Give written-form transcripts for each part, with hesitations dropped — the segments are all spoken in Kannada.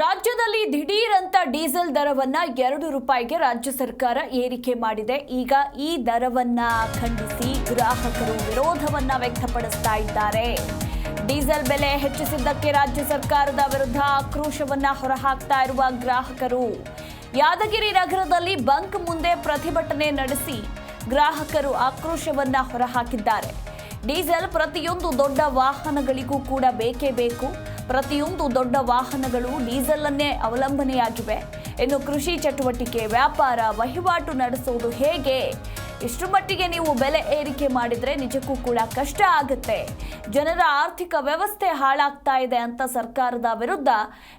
ರಾಜ್ಯದಲ್ಲಿ ದಿಢೀರ್ ಅಂತ ಡೀಸೆಲ್ ದರವನ್ನ 2 ರೂಪಾಯಿಗೆ ರಾಜ್ಯ ಸರ್ಕಾರ ಏರಿಕೆ ಮಾಡಿದೆ. ಈಗ ಈ ದರವನ್ನ ಖಂಡಿಸಿ ಗ್ರಾಹಕರು ವಿರೋಧವನ್ನ ವ್ಯಕ್ತಪಡಿಸ್ತಾ ಇದ್ದಾರೆ. ಡೀಸೆಲ್ ಬೆಲೆ ಹೆಚ್ಚಿಸಿದ್ದಕ್ಕೆ ರಾಜ್ಯ ಸರ್ಕಾರದ ವಿರುದ್ಧ ಆಕ್ರೋಶವನ್ನ ಹೊರಹಾಕ್ತಾ ಇರುವ ಗ್ರಾಹಕರು ಯಾದಗಿರಿ ನಗರದಲ್ಲಿ ಬಂಕ್ ಮುಂದೆ ಪ್ರತಿಭಟನೆ ನಡೆಸಿ ಗ್ರಾಹಕರು ಆಕ್ರೋಶವನ್ನ ಹೊರಹಾಕಿದ್ದಾರೆ. ಡೀಸೆಲ್ ಪ್ರತಿಯೊಂದು ದೊಡ್ಡ ವಾಹನಗಳಿಗೂ ಕೂಡ ಬೇಕೇ ಬೇಕು. ಪ್ರತಿಯೊಂದು ದೊಡ್ಡ ವಾಹನಗಳು ಡೀಸೆಲ್ ಅನ್ನೇ ಅವಲಂಬನೆಯಾಗಿವೆ. ಇನ್ನು ಕೃಷಿ ಚಟುವಟಿಕೆ, ವ್ಯಾಪಾರ, ವಹಿವಾಟು ನಡೆಸೋದು ಹೇಗೆ? ಇಷ್ಟು ಮಟ್ಟಿಗೆ ನೀವು ಬೆಲೆ ಏರಿಕೆ ಮಾಡಿದ್ರೆ ನಿಜಕ್ಕೂ ಕೂಡ ಕಷ್ಟ ಆಗುತ್ತೆ. ಜನರ ಆರ್ಥಿಕ ವ್ಯವಸ್ಥೆ ಹಾಳಾಗ್ತಾ ಇದೆ ಅಂತ ಸರ್ಕಾರದ ವಿರುದ್ಧ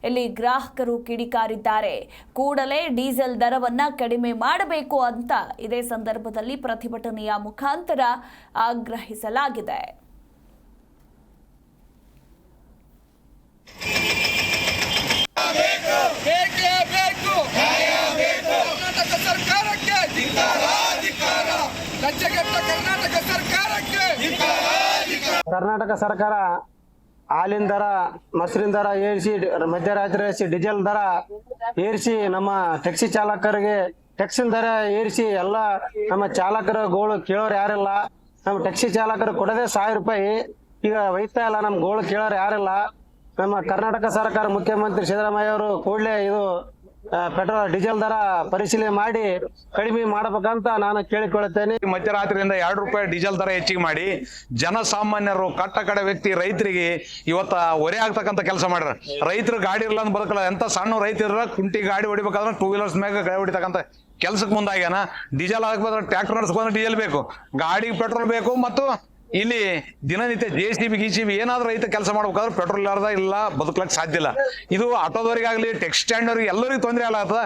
ಇಲ್ಲಿ ಗ್ರಾಹಕರು ಕಿಡಿಕಾರಿದ್ದಾರೆ. ಕೂಡಲೇ ಡೀಸೆಲ್ ದರವನ್ನ ಕಡಿಮೆ ಮಾಡಬೇಕು ಅಂತ ಇದೇ ಸಂದರ್ಭದಲ್ಲಿ ಪ್ರತಿಭಟನೆಯ ಮುಖಾಂತರ ಆಗ್ರಹಿಸಲಾಗಿದೆ. ಕರ್ನಾಟಕ ಸರ್ಕಾರ ಹಾಲಿನ ದರ, ಮೊಸರಿನ ದರ ಏರಿಸಿ, ಮಧ್ಯರಾತ್ರಿ ಏರಿಸಿ, ಡೀಸೆಲ್ ದರ ಏರಿಸಿ, ನಮ್ಮ ಟ್ಯಾಕ್ಸಿ ಚಾಲಕರಿಗೆ ಟ್ಯಾಕ್ಸಿನ ದರ ಏರಿಸಿ, ಎಲ್ಲ ನಮ್ಮ ಗೋಳು ಕೇಳೋರು ಯಾರಿಲ್ಲ. ನಮ್ಮ ಟ್ಯಾಕ್ಸಿ ಚಾಲಕರು ಕೊಡದೆ 1000 ರೂಪಾಯಿ ಈಗ ಒಯ್ತಾ ಇಲ್ಲ. ನಮ್ಮ ಗೋಳು ಕೇಳೋರು ಯಾರಿಲ್ಲ. ನಮ್ಮ ಕರ್ನಾಟಕ ಸರ್ಕಾರ ಮುಖ್ಯಮಂತ್ರಿ ಸಿದ್ದರಾಮಯ್ಯ ಅವರು ಕೂಡಲೇ ಇದು ಪೆಟ್ರೋಲ್ ಡೀಸೆಲ್ ದರ ಪರಿಶೀಲನೆ ಮಾಡಿ ಕಡಿಮೆ ಮಾಡಬೇಕಂತ ನಾನು ಕೇಳಿಕೊಳ್ಳುತ್ತೇನೆ. ಮಧ್ಯರಾತ್ರಿಯಿಂದ 2 ರೂಪಾಯಿ ಡೀಸೆಲ್ ದರ ಹೆಚ್ಚಿಗೆ ಮಾಡಿ ಜನಸಾಮಾನ್ಯರು, ಕಟ್ಟ ಕಡೆ ವ್ಯಕ್ತಿ ರೈತರಿಗೆ ಇವತ್ತ ಹೊರೆ ಆಗ್ತಕ್ಕಂಥ ಕೆಲಸ ಮಾಡ್ಯಾರ. ರೈತರು ಗಾಡಿ ಇರಲ್ಲ ಅಂತ ಬದುಕಲ್ಲ. ಎಂತ ಸಣ್ಣ ರೈತರ ಕುಂಟಿ ಗಾಡಿ ಹೊಡಿಬೇಕಾದ್ರೆ 2 ವೀಲರ್ಸ್ ಮ್ಯಾಗ ಗಾಡಿ ಹೊಡಿತಕ್ಕಂಥ ಕೆಲ್ಸಕ್ಕೆ ಮುಂದಾಗ್ಯಾನ. ಡೀಸೆಲ್ ಹಾಕ್ಬೇಕಾದ್ರೆ ಟ್ರ್ಯಾಕ್ಟರ್ ನಡೆಸ್ಕೊಂಡ್ರೆ ಡೀಸೆಲ್ ಬೇಕು, ಗಾಡಿಗೆ ಪೆಟ್ರೋಲ್ ಬೇಕು. ಮತ್ತು ಇಲ್ಲಿ ದಿನನಿತ್ಯ JCB ಗೀಸಿಬಿ ಏನಾದ್ರೂ ರೈತ ಕೆಲಸ ಮಾಡ್ಬೇಕಾದ್ರೆ ಪೆಟ್ರೋಲ್ ಇಲ್ಲಾರ್ದ ಇಲ್ಲ ಬದುಕಲಕ್ ಸಾಧ್ಯ ಇಲ್ಲ. ಇದು ಆಟೋದವರಿಗಾಗ್ಲಿ, ಟೆಕ್ಸ್ ಸ್ಟ್ಯಾಂಡ್ ಅವ್ರಿಗೆ ಎಲ್ಲರಿಗೂ ತೊಂದರೆ ಆಗತ್ತ.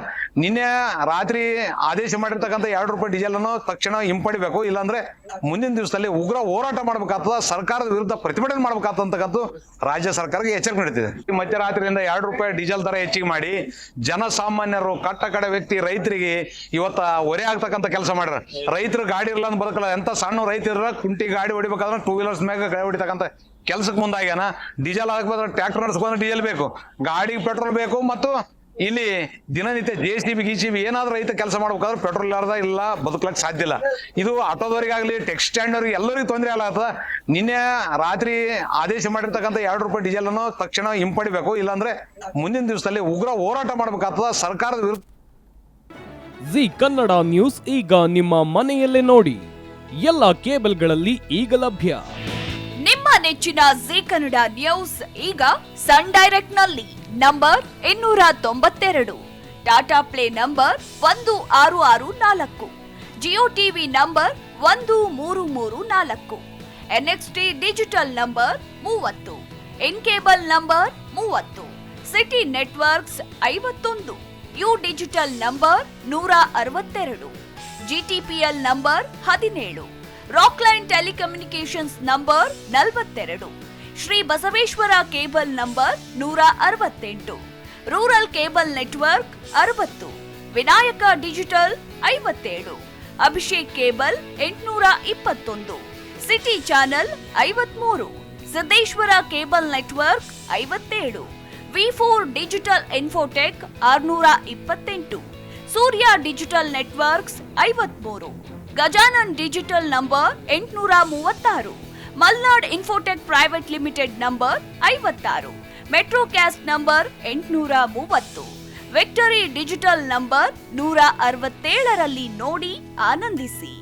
ನಿನ್ನೆ ರಾತ್ರಿ ಆದೇಶ ಮಾಡಿರ್ತಕ್ಕಂಥ 2 ರೂಪಾಯಿ ಡೀಸೆಲ್ ಅನ್ನು ತಕ್ಷಣ ಹಿಂಪಡಿಬೇಕು, ಇಲ್ಲಾಂದ್ರೆ ಮುಂದಿನ ದಿವಸದಲ್ಲಿ ಉಗ್ರ ಹೋರಾಟ ಮಾಡ್ಬೇಕಾಗ್ತದ, ಸರ್ಕಾರದ ವಿರುದ್ಧ ಪ್ರತಿಭಟನೆ ಮಾಡ್ಬೇಕಾಗ್ತಕ್ಕಂಥ ರಾಜ್ಯ ಸರ್ಕಾರಕ್ಕೆ ಎಚ್ಚರಿಕೆ ನೀಡುತ್ತಿದೆ. ಮಧ್ಯರಾತ್ರಿಯಿಂದ 2 ರೂಪಾಯಿ ಡೀಸೆಲ್ ದರ ಹೆಚ್ಚಿಗೆ ಮಾಡಿ ಜನಸಾಮಾನ್ಯರು, ಕಟ್ಟ ಕಡೆ ವ್ಯಕ್ತಿ ರೈತರಿಗೆ ಇವತ್ತ ಹೊರೆ ಆಗ್ತಕ್ಕಂಥ ಕೆಲಸ ಮಾಡ್ಯಾರ. ರೈತರು ಗಾಡಿ ಇರಲ್ಲ ಅಂತ ಬದುಕಲ್ಲ. ಎಂತ ಸಣ್ಣ ರೈತರ ಕುಂಟಿ ಗಾಡಿ ಹೊಡಿಬೇಕಾದ್ರೆ 2 ವೀಲರ್ಸ್ ಮ್ಯಾಗ ಗಾಡಿ ಹೊಡಿತಕ್ಕಂಥ ಕೆಲ್ಸಕ್ಕೆ ಮುಂದಾಗ್ಯಾನ. ಡೀಸೆಲ್ ಹಾಕ್ಬೇಕಾದ್ರೆ ಟ್ರ್ಯಾಕ್ಟರ್ ನಡೆಸ್ಕೊಂಡ್ರೆ ಡೀಸೆಲ್ ಬೇಕು, ಗಾಡಿಗೆ ಪೆಟ್ರೋಲ್ ಬೇಕು. ಮತ್ತು ಇಲ್ಲಿ ದಿನನಿತ್ಯ JCB ಗೀಸಿಬಿ ಏನಾದ್ರೂ ರೈತ ಕೆಲಸ ಮಾಡ್ಬೇಕಾದ್ರೆ ಪೆಟ್ರೋಲ್ ಇಲ್ಲಾರ್ದ ಇಲ್ಲ ಬದುಕಲಕ್ ಸಾಧ್ಯ ಇಲ್ಲ. ಇದು ಆಟೋದವರಿಗಾಗ್ಲಿ, ಟೆಕ್ಸ್ ಸ್ಟ್ಯಾಂಡ್ ಅವ್ರಿಗೆ ಎಲ್ಲರಿಗೂ ತೊಂದರೆ ಆಗತ್ತ. ನಿನ್ನೆ ರಾತ್ರಿ ಆದೇಶ ಮಾಡಿರ್ತಕ್ಕಂಥ 2 ರೂಪಾಯಿ ಡೀಸೆಲ್ ಅನ್ನು ತಕ್ಷಣ ಹಿಂಪಡಿಬೇಕು, ಇಲ್ಲಾಂದ್ರೆ ಮುಂದಿನ ದಿವಸದಲ್ಲಿ ಉಗ್ರ ಹೋರಾಟ ಮಾಡ್ಬೇಕಾಗ್ತದ, ಸರ್ಕಾರದ ವಿರುದ್ಧ. ಜಿ ಕನ್ನಡ ನ್ಯೂಸ್ ಈಗ ನಿಮ್ಮ ಮನೆಯಲ್ಲೇ ನೋಡಿ. ಎಲ್ಲ ಕೇಬಲ್ಗಳಲ್ಲಿ ಈಗ ಲಭ್ಯ. ನಿಮ್ಮ ನೆಚ್ಚಿನ ಜಿ ಕನ್ನಡ ನ್ಯೂಸ್ ಈಗ ಸನ್ ಡೈರೆಕ್ಟ್ ನಲ್ಲಿ number 292, Tata play number 1664, Jio TV number 1334, NXT digital number 30, in cable number 30, city networks 51, U digital number 162, GTPL number 17, Rockline telecommunications number 42, Shri Basaveshwara cable number 168, rural cable network 60, Vinayaka digital 57, Abhishek cable 821, city channel 53, Siddeshwara cable network 57, V4 digital Infotech 628, Surya digital networks 53, Gajanan digital number 836, Malnad infotech private limited number 56, metro cast number 830, victory digital number 167ರಲ್ಲಿ ನೋಡಿ ಆನಂದಿಸಿ.